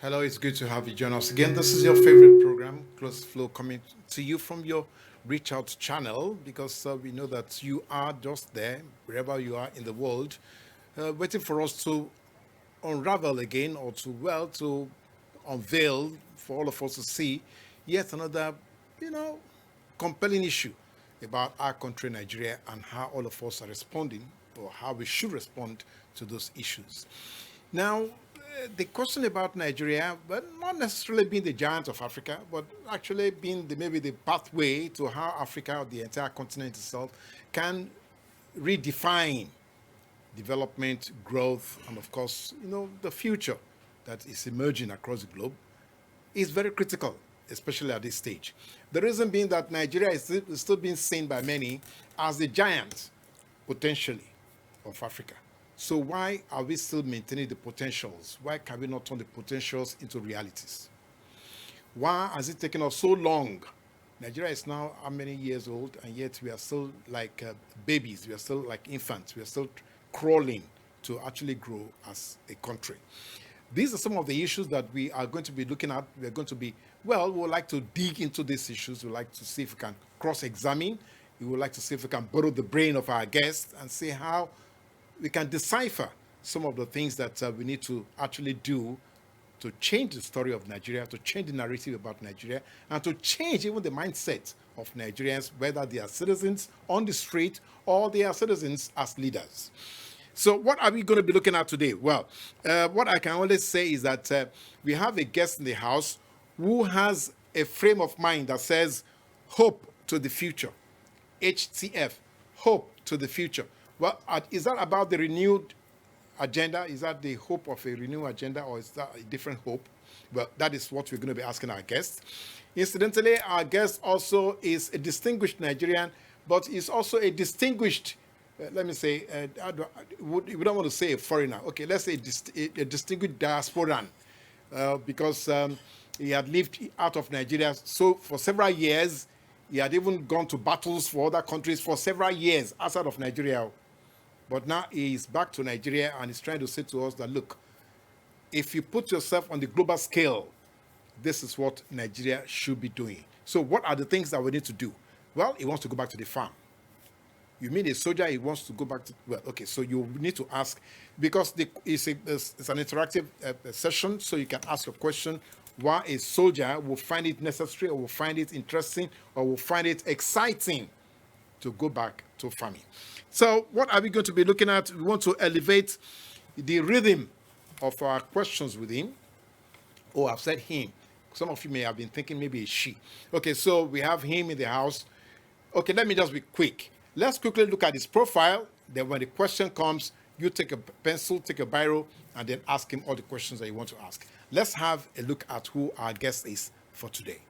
Hello, it's good to have you join us again. This is your favorite program, Close Flow, coming to you from your Reach Out channel because we know that you are just there, wherever you are in the world, waiting for us to unravel again or to unveil for all of us to see yet another, you know, compelling issue about our country, Nigeria, and how all of us are responding or how we should respond to those issues. Now, the question about Nigeria, but not necessarily being the giant of Africa, but actually being maybe the pathway to how Africa or the entire continent itself can redefine development, growth, and of course, the future that is emerging across the globe is very critical, especially at this stage. The reason being that Nigeria is still being seen by many as the giant, potentially, of Africa. So why are we still maintaining the potentials? Why can we not turn the potentials into realities? Why has it taken us so long? Nigeria is now how many years old, and yet we are still like babies. We are still like infants. We are still crawling to actually grow as a country. These are some of the issues that we are going to be looking at. We're going to be, well, we would like to dig into these issues. We would like to see if we can cross-examine. We would like to see if we can borrow the brain of our guests and see how we can decipher some of the things that we need to actually do to change the story of Nigeria, to change the narrative about Nigeria, and to change even the mindset of Nigerians, whether they are citizens on the street or they are citizens as leaders. So what are we going to be looking at today? Well, what I can only say is that we have a guest in the house who has a frame of mind that says hope to the future. HTF, hope to the future. Well, is that about the renewed agenda? Is that the hope of a renewed agenda, or is that a different hope? Well, that is what we're going to be asking our guest. Incidentally, our guest also is a distinguished Nigerian, but is also a distinguished, let me say, we don't want to say a foreigner. Okay, let's say a distinguished diasporan, because he had lived out of Nigeria. So for several years, he had even gone to battles for other countries for several years outside of Nigeria. But now he is back to Nigeria and he's trying to say to us that, look, if you put yourself on the global scale, this is what Nigeria should be doing. So what are the things that we need to do? Well, he wants to go back to the farm. You mean a soldier, he wants to go back to, well, okay, so you need to ask, because it's an interactive session, so you can ask a question why a soldier will find it necessary or will find it interesting or will find it exciting to go back to farming. So what are we going to be looking at? We want to elevate the rhythm of our questions with him. Oh, I've said him. Some of you may have been thinking maybe it's she. Okay, so we have him in the house. Okay, let me just be quick. Let's quickly look at his profile. Then when the question comes, you take a pencil, take a biro, and then ask him all the questions that you want to ask. Let's have a look at who our guest is for today.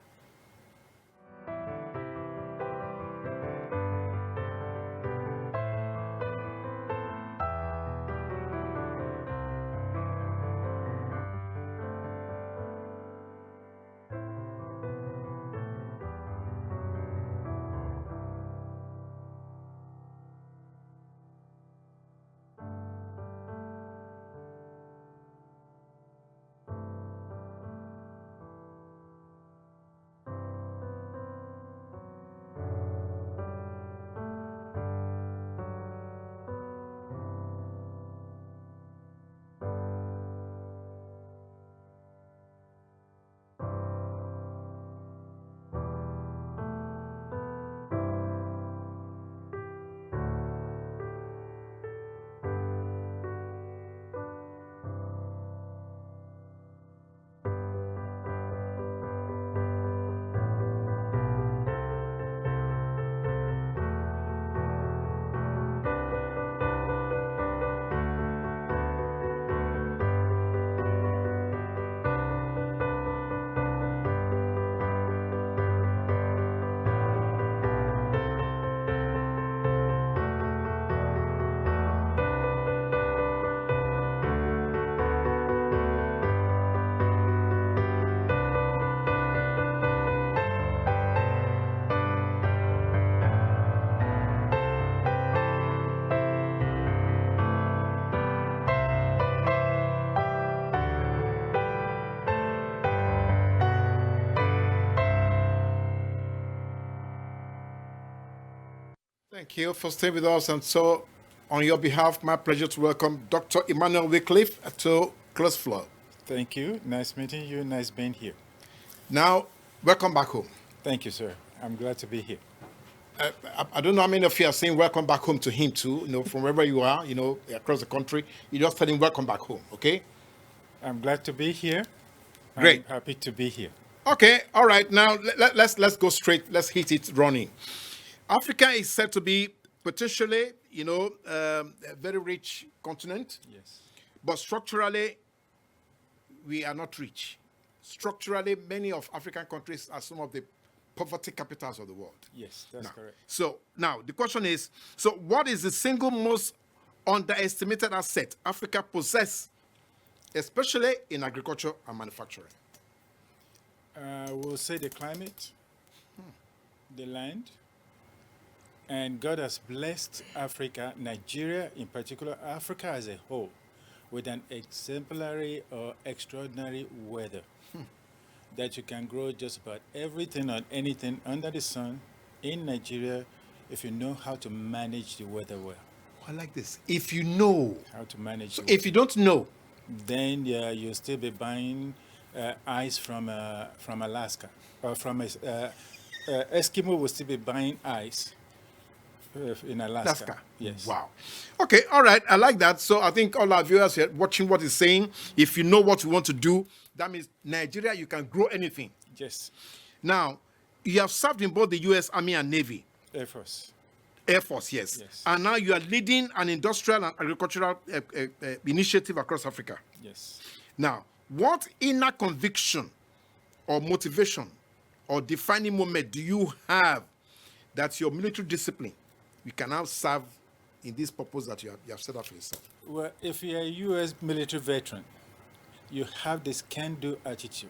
Thank you for staying with us. And so, on your behalf, my pleasure to welcome Dr. Emmanuel Wycliffe to Close Flow. Thank you. Nice meeting you. Nice being here. Now, welcome back home. Thank you, sir. I'm glad to be here. I don't know how many of you are saying welcome back home to him too, from wherever you are, across the country. You just tell him welcome back home, okay? I'm glad to be here. Great. I'm happy to be here. Okay, all right. Now, let's go straight. Let's hit it running. Africa is said to be potentially, a very rich continent. Yes. But structurally, we are not rich. Structurally, many of African countries are some of the poverty capitals of the world. Yes, that's correct. So now the question is, so what is the single most underestimated asset Africa possesses, especially in agriculture and manufacturing? We'll say the climate, the land, and God has blessed Africa, Nigeria in particular, Africa as a whole, with an exemplary or extraordinary weather that you can grow just about everything or anything under the sun in Nigeria if you know how to manage the weather well. I like this. If you know how to manage. So if you don't know, then you'll still be buying ice from Alaska, or from Eskimo will still be buying ice in Alaska. Yes. Wow. Okay. All right. I like that. So I think all our viewers here watching what he's saying, if you know what you want to do, that means Nigeria, you can grow anything. Yes. Now, you have served in both the U.S. Army and Navy. Air Force. Air Force, yes. And now you are leading an industrial and agricultural initiative across Africa. Yes. Now, what inner conviction or motivation or defining moment do you have that your military discipline you can now serve in this purpose that you have set up for yourself? Well, if you're a U.S. military veteran, you have this can-do attitude.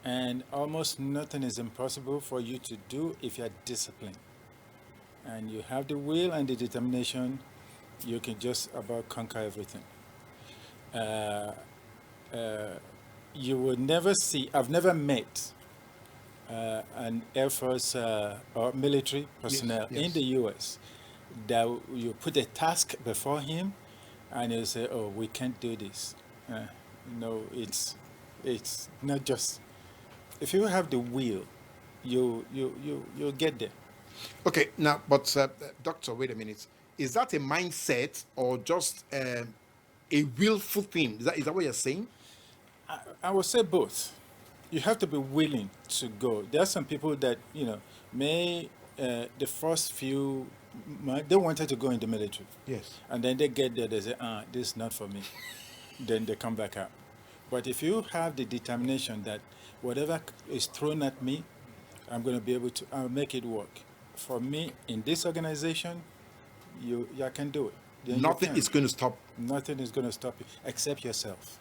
And almost nothing is impossible for you to do if you're disciplined. And you have the will and the determination, you can just about conquer everything. You will never see, I've never met an Air Force or military personnel in the U.S. that you put a task before him and he'll say, oh, we can't do this. No, it's not just, if you have the will, you'll get there. Okay, now, but doctor, wait a minute. Is that a mindset or just a willful thing? Is that what you're saying? I would say both. You have to be willing to go. There are some people that, may the first few months, they wanted to go in the military. Yes. And then they get there, they say, this is not for me. Then they come back out. But if you have the determination that whatever is thrown at me, I'm going to be able to make it work. For me, in this organization, you can do it. Then nothing is going to stop. Nothing is going to stop you except yourself.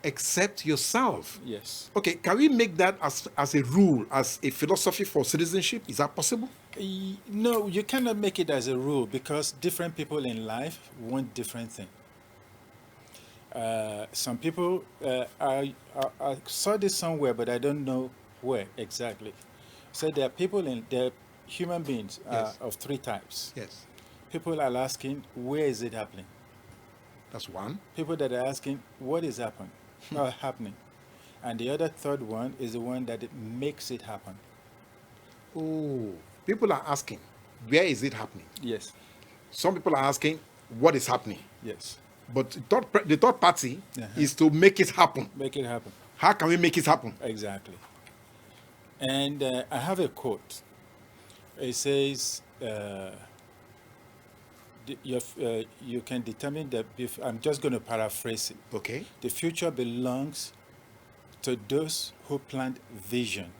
Except yourself? Yes. Okay, can we make that as a rule, as a philosophy for citizenship? Is that possible? No, you cannot make it as a rule because different people in life want different things. Some people, I saw this somewhere, but I don't know where exactly. So there are human beings of three types. Yes. People are asking, where is it happening? That's one. People that are asking, what is happening? And the other third one is the one that makes it happen. Oh, people are asking, where is it happening? Yes. Some people are asking, what is happening? Yes. But the third party is to make it happen. Make it happen. How can we make it happen? Exactly. And I have a quote. It says, you can determine that, I'm just going to paraphrase it. Okay. The future belongs to those who plant vision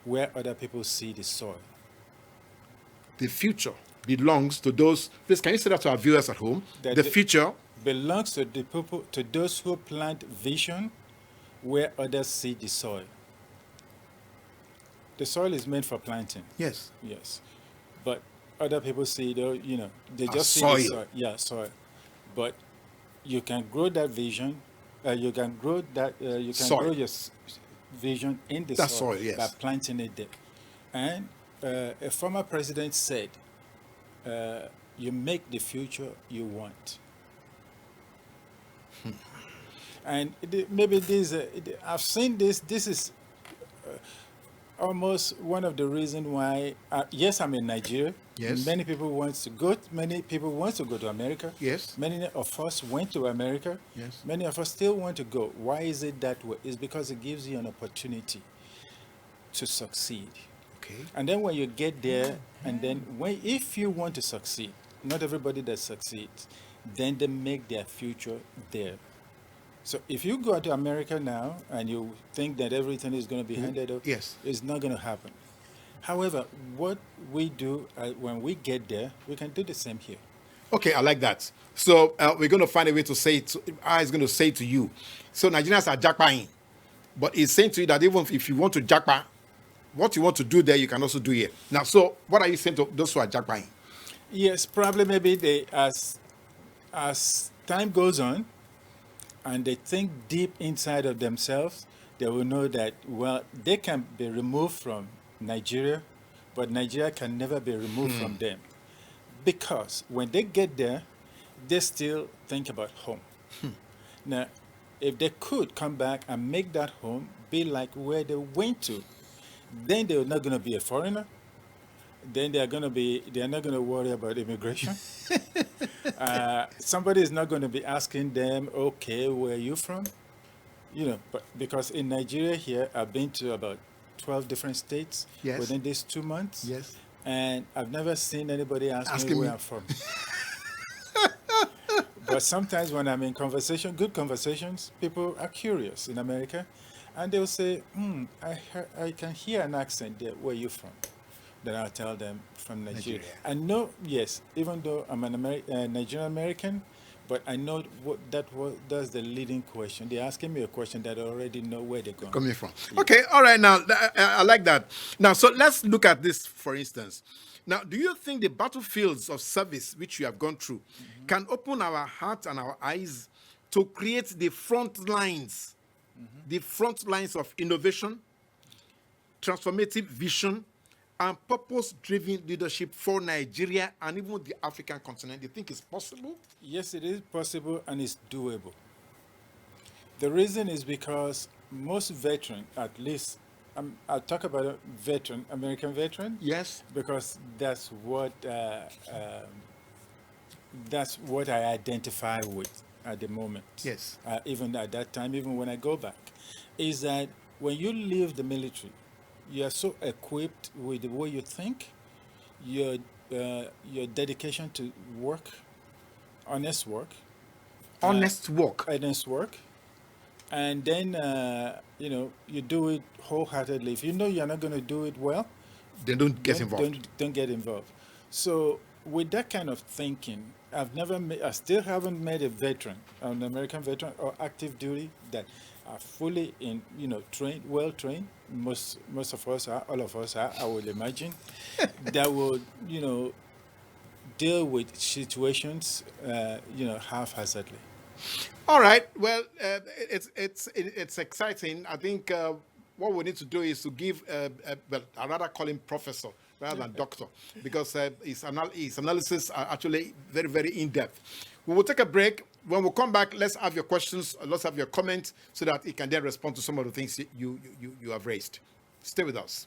where other people see the soil. The future belongs to those, please can you say that to our viewers at home? The future belongs to the people, to those who plant vision where others see the soil. The soil is meant for planting. Yes. Yes. But other people see, they just see soil. the soil. Yeah, soil. But you can grow that vision. You can grow that. You can soil. grow your vision in the soil, yes. by planting it there. And a former president said, you make the future you want. And maybe this, I've seen this. This is almost one of the reasons why. Yes, I'm in Nigeria. Yes. Many people want to go. Many people want to go to America. Yes. Many of us went to America. Yes. Many of us still want to go. Why is it that way? It's because it gives you an opportunity to succeed. Okay. And then when you get there, and then if you want to succeed, not everybody that succeeds, then they make their future there. So if you go to America now and you think that everything is going to be handed up, Yes. it's not going to happen. However, what we do when we get there, we can do the same here. Okay, I like that. So we're going to find a way to say it. I is going to say to you. So Nigerians are jackpotting, but it's saying to you that even if you want to jackpot, what you want to do there, you can also do here. Now, so what are you saying to those who are jackpotting? Yes, probably maybe they as time goes on, and they think deep inside of themselves, they will know that, well, they can be removed from Nigeria, but Nigeria can never be removed from them. Because when they get there, they still think about home. Now, if they could come back and make that home be like where they went to, then they're not going to be a foreigner. Then they're not going to worry about immigration. Somebody is not going to be asking them, okay, where are you from? But because in Nigeria here, I've been to about 12 different states within these 2 months. Yes. And I've never seen anybody asking me where I'm from. But sometimes when I'm in good conversations, people are curious in America. And they'll say, I can hear an accent there. Where are you from? Then I'll tell them from Nigeria. I know, yes, even though I'm an Nigerian American, but I know that's the leading question. They're asking me a question that I already know where they're coming from. Yeah. Okay, all right, now, I like that. Now, so let's look at this, for instance. Now, do you think the battlefields of service which you have gone through can open our hearts and our eyes to create the front lines of innovation, transformative vision, and purpose-driven leadership for Nigeria and even the African continent? Do you think it's possible? Yes, it is possible and it's doable. The reason is because most veterans, at least, I'll talk about a veteran, American veteran. Yes. Because that's what I identify with at the moment. Yes. Even at that time, even when I go back, is that when you leave the military, you are so equipped with the way you think, your dedication to work, honest work, and then you do it wholeheartedly. If you know you're not going to do it well, then don't get involved. Don't get involved. So with that kind of thinking, I still haven't met a veteran, an American veteran or active duty that are fully trained, well trained. Most of us are, all of us are, I would imagine, that would deal with situations haphazardly. All right. Well, it's exciting. I think what we need to do is to give, I rather call him professor rather than doctor, because his analysis are actually very, very in-depth. We will take a break. When we come back, let's have your questions, let's have your comments, so that he can then respond to some of the things you have raised. Stay with us.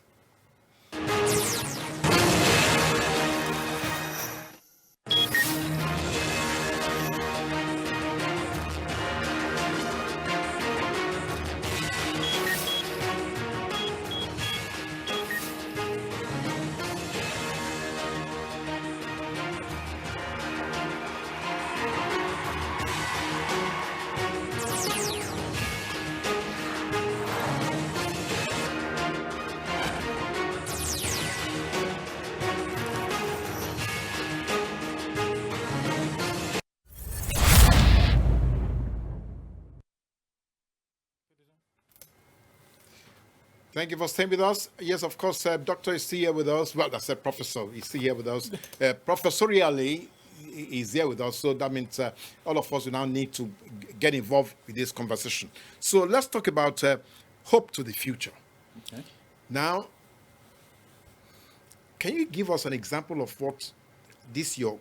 Thank you for staying with us. Yes, of course, Doctor is still here with us. Well, that's a professor. He's still here with us. Professorially, he's here with us. So that means all of us will now need to get involved with this conversation. So let's talk about hope to the future. Okay. Now, can you give us an example of what this your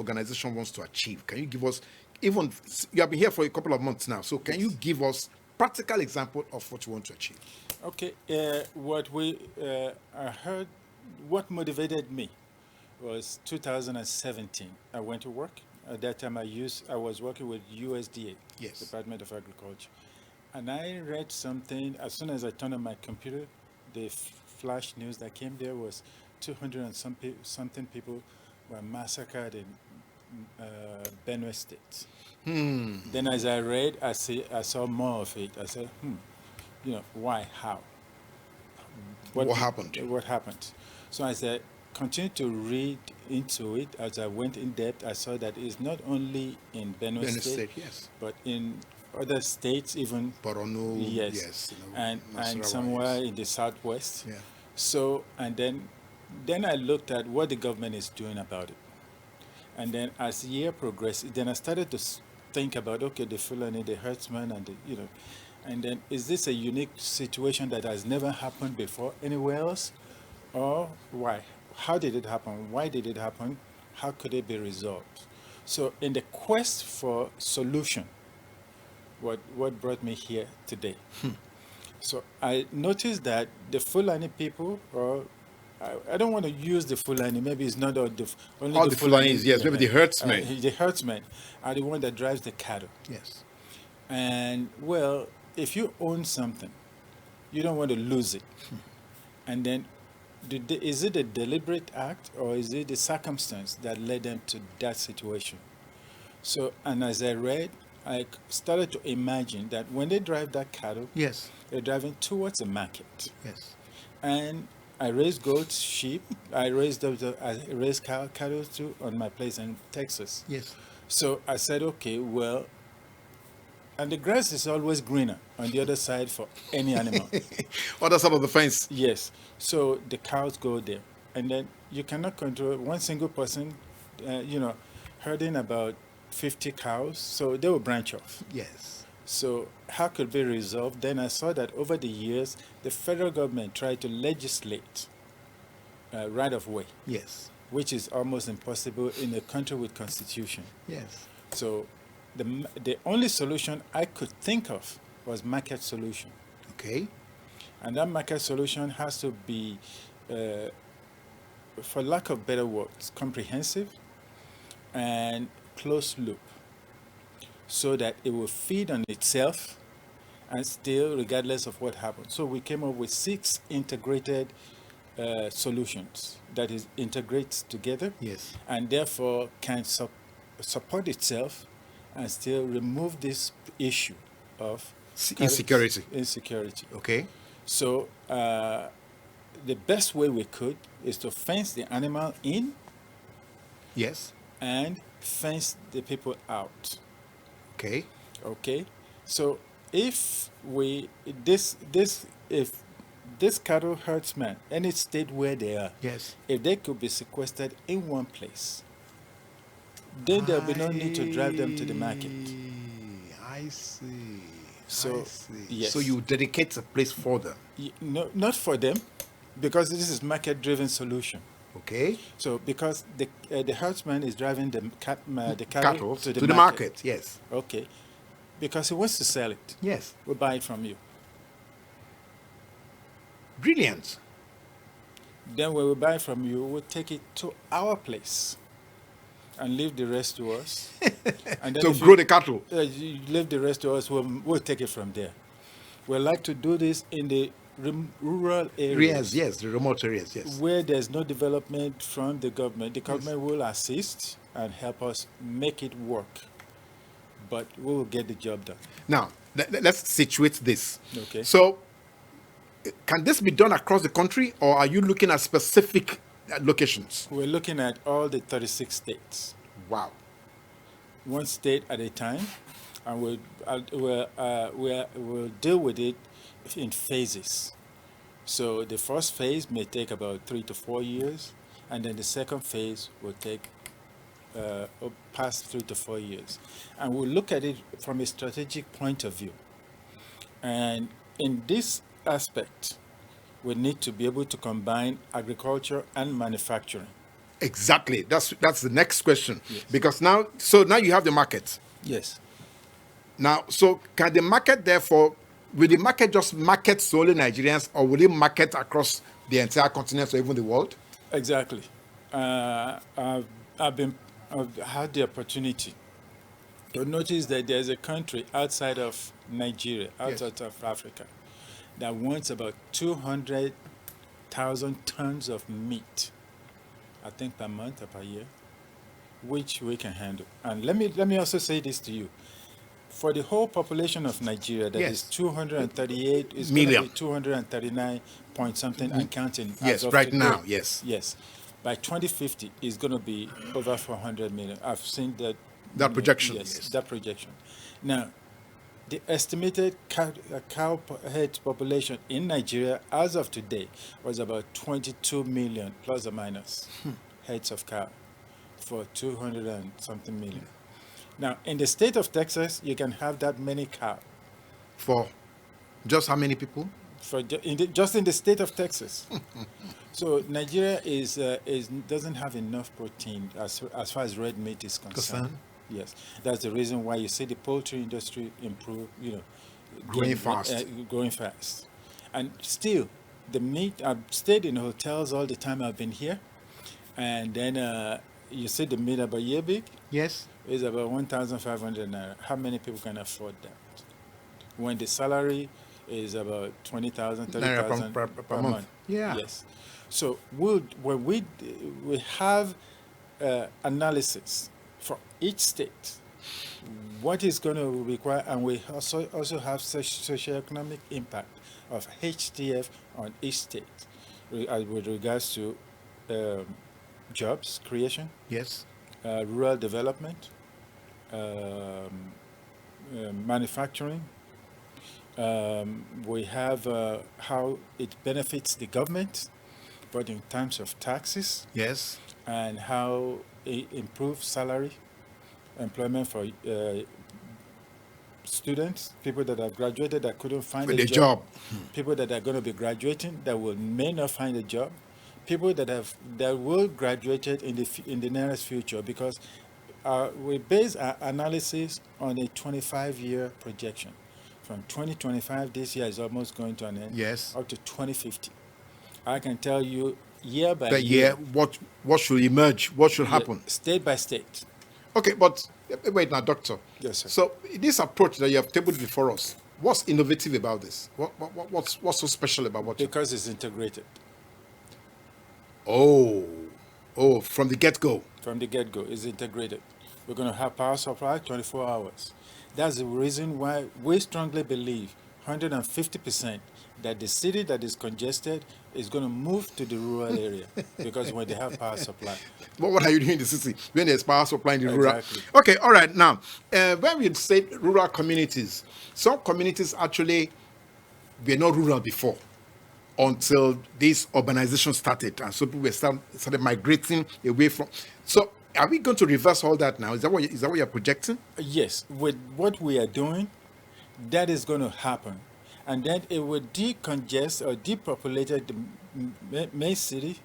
organization wants to achieve? Can you give us, even you have been here for a couple of months now, so can you give us practical example of what you want to achieve? Okay, I heard, what motivated me was 2017. I went to work. At that time, I was working with USDA, Yes. Department of Agriculture, and I read something. As soon as I turned on my computer, the flash news that came there was 200 and something people were massacred in Benue State. Then, as I read, I saw more of it. I said, why, how? What happened? What happened? So I said, continue to read into it. As I went in depth, I saw that it's not only in Benue State, yes. but in other states, even Borno, yes, and Nasarawa, somewhere yes. in the southwest. Yeah. So, and then I looked at what the government is doing about it. And then as the year progressed, then I started to think about, okay, the Fulani, the herdsmen, and and then is this a unique situation that has never happened before anywhere else? Or why? How did it happen? Why did it happen? How could it be resolved? So in the quest for solution, what brought me here today? So I noticed that the Fulani people, or I don't want to use the Fulani, maybe it's not only All the Fulanis, yes, maybe the herdsmen. The herdsmen are the one that drives the cattle. Yes. And well, if you own something, you don't want to lose it. And then, is it a deliberate act, or is it the circumstance that led them to that situation? So, and as I read, I started to imagine that when they drive that cattle, Yes. they're driving towards a market. Yes. And I raised goats, sheep. I raised cattle too on my place in Texas. Yes. So I said, okay, well, and the grass is always greener on the other side for any animal. Other side of the fence. Yes. So the cows go there. And then you cannot control one single person, herding about 50 cows. So they will branch off. Yes. So how could it be resolved? Then I saw that over the years, the federal government tried to legislate right of way. Yes. Which is almost impossible in a country with constitution. Yes. So the only solution I could think of was market solution. Okay. And that market solution has to be, for lack of better words, comprehensive and closed loop, so that it will feed on itself and still, regardless of what happens. So we came up with 6 integrated solutions that is integrates together. Yes. And therefore can support itself and still remove this issue of insecurity. Insecurity. Okay. So the best way we could is to fence the animal in. Yes. And fence the people out. Okay. Okay. So if this cattle herdsman, any state where they are, yes, if they could be sequestered in one place, then there'll be no need to drive them to the market. I see. So, I see. yes. So you dedicate a place for them? No, not for them, because this is market-driven solution. Okay. So because the herdsman is driving the cattle to the market. Yes. Okay. Because he wants to sell it. Yes. We'll buy it from you. Brilliant. Then when we buy it from you, we'll take it to our place and leave the rest to us. And then to grow the cattle. You leave the rest to us, we'll take it from there. We like to do this in the rural areas. Yes, the remote areas, yes. Where there's no development from the government. The government will assist and help us make it work. But we will get the job done. Now, let's situate this. Okay. So, can this be done across the country, or are you looking at specific locations? We're looking at all the 36 states. Wow. One state at a time, and we'll deal with it in phases. So the first phase may take about 3 to 4 years, and then the second phase will take past 3 to 4 years. And we'll look at it from a strategic point of view. And in this aspect, we need to be able to combine agriculture and manufacturing. Exactly. That's the next question. Yes. Because now you have the market. Yes. Now, so can the market therefore, will the market just market solely Nigerians, or will it market across the entire continent or even the world? Exactly. I've had the opportunity to notice that there's a country outside of Nigeria, outside of Africa, that wants about 200,000 tons of meat, I think per month or per year, which we can handle. And let me also say this to you. For the whole population of Nigeria, that is 238, is going to be 239 point something and counting. Yes, as of right today. now, yes. Yes. By 2050, it's going to be over 400 million. I've seen that. That projection. Yes, that projection. Now, the estimated cow head population in Nigeria as of today was about 22 million, plus or minus, heads of cow for 200 and something million. Now, in the state of Texas, you can have that many cow. For just how many people? For just in the state of Texas. So Nigeria doesn't have enough protein as far as red meat is concerned. Yes, that's the reason why you see the poultry industry improve. Growing fast. Growing fast, and still, the meat. I've stayed in hotels all the time I've been here, and then you see the meat about a year big. Yes. Is about 1,500 naira. How many people can afford that? When the salary is about 20,000, 30,000 per month. Yeah. Yes. So when we have analysis for each state, what is going to require, and we also have socioeconomic impact of HTF on each state with regards to jobs creation. Yes. Rural development, manufacturing. We have how it benefits the government, but in terms of taxes. Yes. And how it improves salary, employment for students, people that have graduated that couldn't find a job, people that are going to be graduating that may not find a job, people that will graduate in the nearest future, because we base our analysis on a 25-year projection. From 2025, this year is almost going to an end. Yes. Up to 2050. I can tell you year by year what should emerge, what should happen. State by state. Okay, but wait now, Doctor. Yes, sir. So this approach that you have tabled before us, what's innovative about this? What's so special about what? Because it's integrated. Oh, from the get-go. From the get-go, it's integrated. We're going to have power supply 24 hours. That's the reason why we strongly believe 150% that the city that is congested is going to move to the rural area because when they have power supply. But what are you doing in the city when there's power supply in the rural? Exactly. Okay, all right. Now, when we say rural communities, some communities actually were not rural before until this urbanization started, and so people started migrating away from. So, are we going to reverse all that now? Is that what you're projecting? Yes, with what we are doing, that is going to happen, and then it will decongest or depopulate the main city,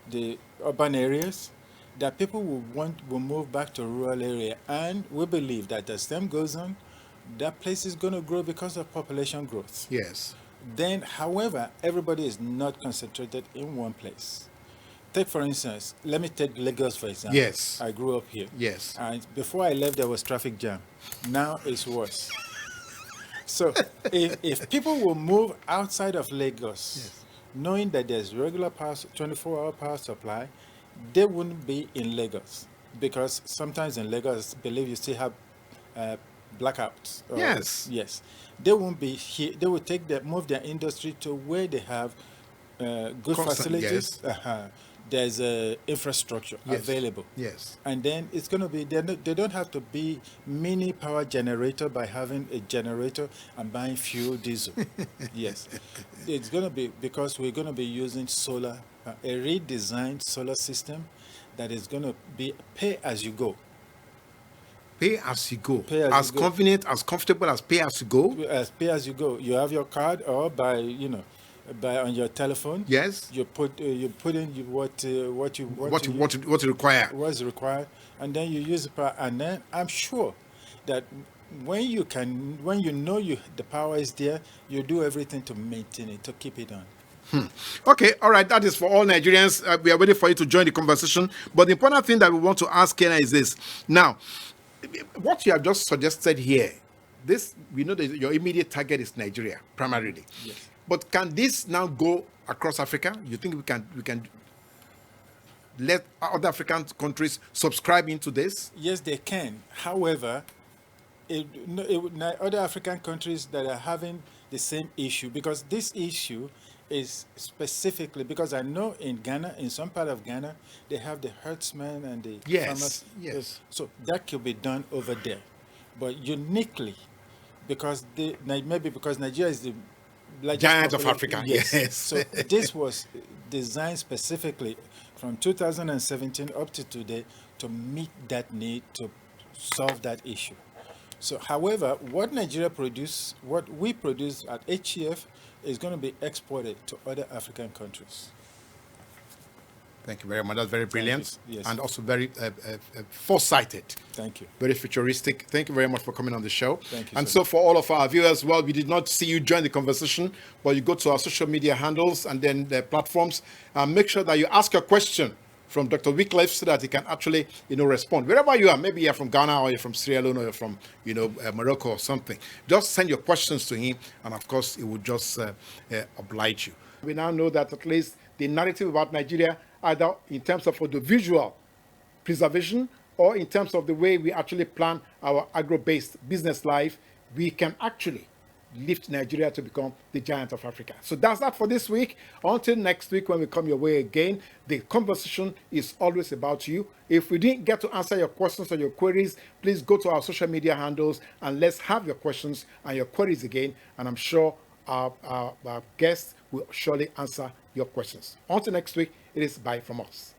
the urban areas, that people will move back to rural area, and we believe that as time goes on, that place is going to grow because of population growth. Yes. Then, however, everybody is not concentrated in one place. Take, for instance, let me take Lagos, for example. Yes. I grew up here. Yes. And before I left, there was traffic jam. Now it's worse. So if people will move outside of Lagos, yes, knowing that there's regular 24-hour power supply, they wouldn't be in Lagos. Because sometimes in Lagos, I believe you still have blackouts. Yes. Yes. They won't be here. They will move their industry to where they have good facilities. Yes. There's infrastructure available. Yes. And then it's going to be, they don't have to be mini power generator by having a generator and buying fuel diesel. Yes. It's going to be, because we're going to be using solar, a redesigned solar system that is going to be pay as you go. Pay as you go. As convenient, as comfortable as pay as you go. As pay as you go. You have your card, or by, on your telephone. Yes. You put in what you What you require? what's required, and then you use the power. And then I'm sure that when you know the power is there, you do everything to maintain it, to keep it on. Okay, all right. That is for all Nigerians. We are waiting for you to join the conversation. But the important thing that we want to ask Kenya is this. Now, what you have just suggested here, this we know that your immediate target is Nigeria primarily. Yes. But can this now go across Africa? You think we can let other African countries subscribe into this? Yes, they can. However, other African countries that are having the same issue, because this issue is specifically because I know in Ghana, in some part of Ghana, they have the herdsmen and the Yes, farmers. yes. So that could be done over there, but uniquely, because maybe because Nigeria is the largest Giant of population- Africa, yes. So this was designed specifically from 2017 up to today to meet that need, to solve that issue. So, however, what we produce at HTF is going to be exported to other African countries. Thank you very much. That's very brilliant. Yes. And also very foresighted. Thank you. Very futuristic. Thank you very much for coming on the show. Thank you, And sir. so for all of our viewers, well, we did not see you join the conversation, but you go to our social media handles and then the platforms, and make sure that you ask a question from Dr. Wycliffe so that he can actually, respond. Wherever you are, maybe you're from Ghana or you're from Sierra Leone or you're from, Morocco or something. Just send your questions to him, and of course, he will just oblige you. We now know that at least the narrative about Nigeria, either in terms of the visual preservation or in terms of the way we actually plan our agro-based business life, we can actually lift Nigeria to become the giant of Africa. So that's that for this week. Until next week when we come your way again, the conversation is always about you. If we didn't get to answer your questions or your queries, please go to our social media handles and let's have your questions and your queries again. And I'm sure our guests will surely answer your questions. Until next week, it is bye from us.